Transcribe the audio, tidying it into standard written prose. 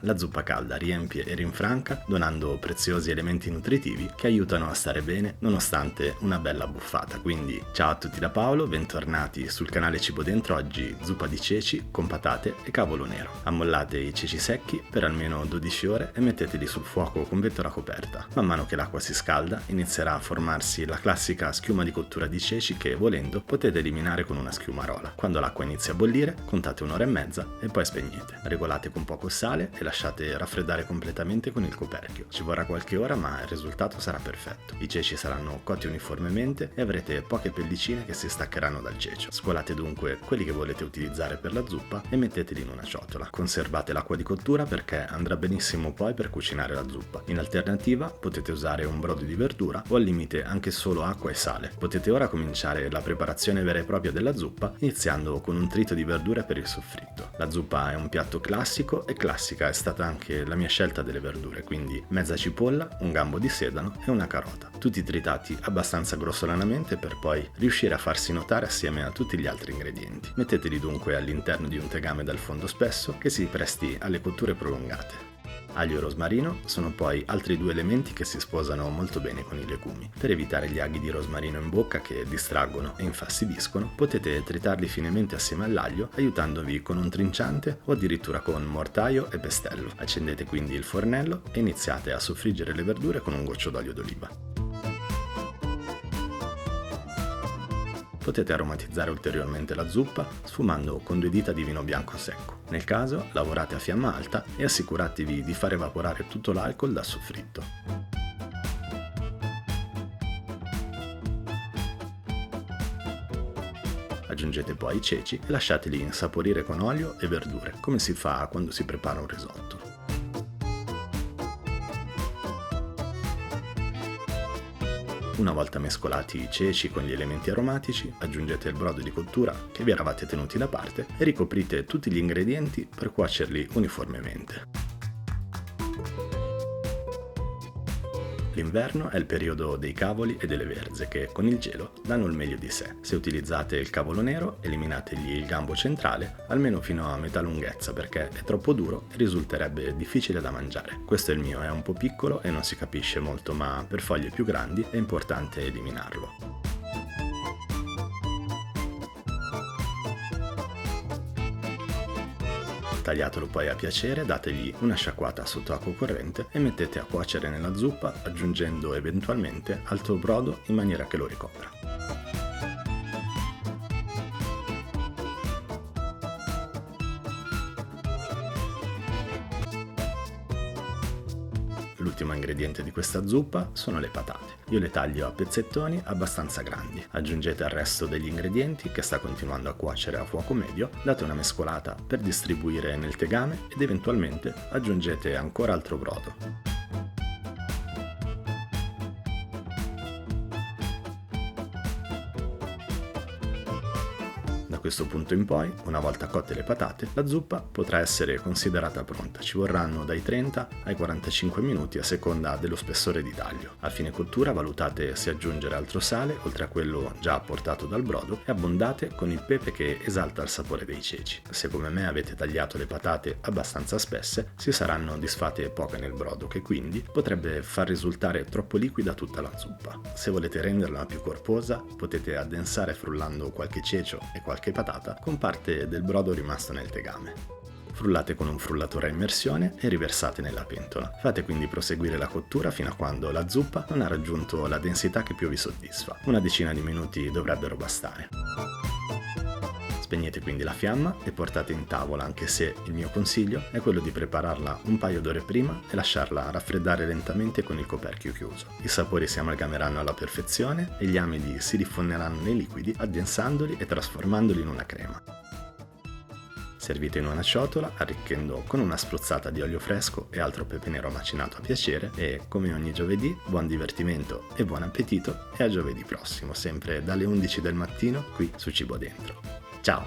la zuppa calda riempie e rinfranca, donando preziosi elementi nutritivi che aiutano a stare bene nonostante una bella buffata. Quindi ciao a tutti da Paolo, bentornati sul canale Cibo Dentro. Oggi zuppa di ceci con patate e cavolo nero. Ammollate i ceci secchi per almeno 12 ore e metteteli sul fuoco con vettura coperta. Man mano che l'acqua si scalda inizierà a formarsi la classica schiuma di cottura di ceci che, volendo, potete eliminare con una schiumarola. Quando l'acqua inizia a bollire, contate un'ora e mezza e poi spegnete. Regolate con poco sale e lasciate raffreddare completamente con il coperchio. Ci vorrà qualche ora, ma il risultato sarà perfetto. I ceci saranno cotti uniformemente e avrete poche pellicine che si staccheranno dal cecio. Scolate dunque quelli che volete utilizzare per la zuppa e metteteli in una ciotola. Conservate l'acqua di cottura perché andrà benissimo poi per cucinare la zuppa. In alternativa potete usare un brodo di verdura o al limite anche solo acqua e sale. Potete ora cominciare la preparazione vera e propria della zuppa iniziando con un trito di verdure per il soffritto. La zuppa è un piatto classico e classica è stata anche la mia scelta delle verdure, quindi mezza cipolla, un gambo di sedano e una carota, tutti tritati abbastanza grossolanamente per poi riuscire a farsi notare assieme a tutti gli altri ingredienti. Metteteli dunque all'interno di un tegame dal fondo spesso che si presti alle cotture prolungate. Aglio e rosmarino sono poi altri due elementi che si sposano molto bene con i legumi. Per evitare gli aghi di rosmarino in bocca che distraggono e infastidiscono, potete tritarli finemente assieme all'aglio aiutandovi con un trinciante o addirittura con mortaio e pestello. Accendete quindi il fornello e iniziate a soffriggere le verdure con un goccio d'olio d'oliva. Potete aromatizzare ulteriormente la zuppa sfumando con 2 dita di vino bianco secco. Nel caso, lavorate a fiamma alta e assicuratevi di far evaporare tutto l'alcol dal soffritto. Aggiungete poi i ceci e lasciateli insaporire con olio e verdure, come si fa quando si prepara un risotto. Una volta mescolati i ceci con gli elementi aromatici, aggiungete il brodo di cottura che vi eravate tenuti da parte e ricoprite tutti gli ingredienti per cuocerli uniformemente. L'inverno è il periodo dei cavoli e delle verze che con il gelo danno il meglio di sé. Se utilizzate il cavolo nero, eliminategli il gambo centrale almeno fino a metà lunghezza perché è troppo duro e risulterebbe difficile da mangiare. Questo è il mio, è un po' piccolo e non si capisce molto, ma per foglie più grandi è importante eliminarlo. Tagliatelo poi a piacere, dategli una sciacquata sotto acqua corrente e mettete a cuocere nella zuppa aggiungendo eventualmente altro brodo in maniera che lo ricopra. L'ultimo ingrediente di questa zuppa sono le patate. Io le taglio a pezzettoni abbastanza grandi. Aggiungete il resto degli ingredienti che sta continuando a cuocere a fuoco medio, date una mescolata per distribuire nel tegame ed eventualmente aggiungete ancora altro brodo. Da questo punto in poi, una volta cotte le patate, la zuppa potrà essere considerata pronta. Ci vorranno dai 30 ai 45 minuti a seconda dello spessore di taglio. A fine cottura valutate se aggiungere altro sale oltre a quello già apportato dal brodo e abbondate con il pepe che esalta il sapore dei ceci. Se come me avete tagliato le patate abbastanza spesse, si saranno disfatte poche nel brodo che quindi potrebbe far risultare troppo liquida tutta la zuppa. Se volete renderla più corposa, potete addensare frullando qualche cecio e qualche patata con parte del brodo rimasto nel tegame. Frullate con un frullatore a immersione e riversate nella pentola. Fate quindi proseguire la cottura fino a quando la zuppa non ha raggiunto la densità che più vi soddisfa. Una decina di minuti dovrebbero bastare. Spegnete quindi la fiamma e portate in tavola, anche se il mio consiglio è quello di prepararla un paio d'ore prima e lasciarla raffreddare lentamente con il coperchio chiuso. I sapori si amalgameranno alla perfezione e gli amidi si diffonderanno nei liquidi, addensandoli e trasformandoli in una crema. Servite in una ciotola, arricchendo con una spruzzata di olio fresco e altro pepe nero macinato a piacere e, come ogni giovedì, buon divertimento e buon appetito e a giovedì prossimo, sempre dalle 11 del mattino qui su Cibo Dentro. Ciao!